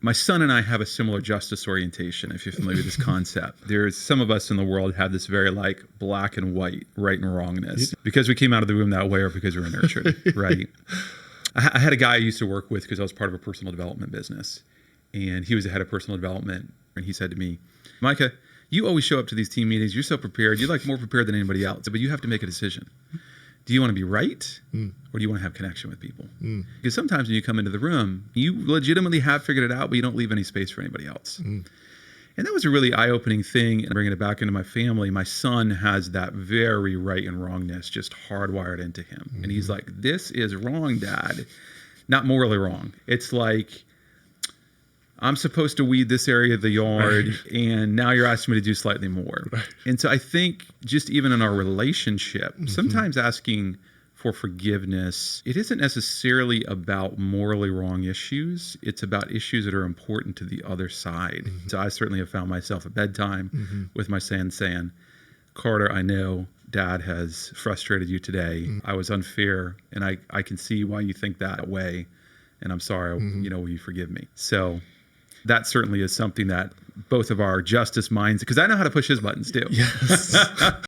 My son and I have a similar justice orientation, if you're familiar with this concept. There's some of us in the world have this very like black and white, right and wrongness, because we came out of the womb that way or because we were nurtured, right? I had a guy I used to work with because I was part of a personal development business, and he was the head of personal development, and he said to me, Micah, you always show up to these team meetings, you're so prepared, you're like more prepared than anybody else, but you have to make a decision. Do you want to be right or do you want to have connection with people? Because sometimes when you come into the room, you legitimately have figured it out, but you don't leave any space for anybody else. And that was a really eye-opening thing. And bringing it back into my family, my son has that very right and wrongness just hardwired into him. And he's like, this is wrong, Dad. Not morally wrong. It's like, I'm supposed to weed this area of the yard, and now you're asking me to do slightly more. And so I think just even in our relationship, sometimes asking for forgiveness, it isn't necessarily about morally wrong issues. It's about issues that are important to the other side. So I certainly have found myself at bedtime with my son saying, Carter, I know Dad has frustrated you today. I was unfair, and I can see why you think that way. And I'm sorry, will you forgive me? So that certainly is something that both of our justice minds, because I know how to push his buttons too. Yes.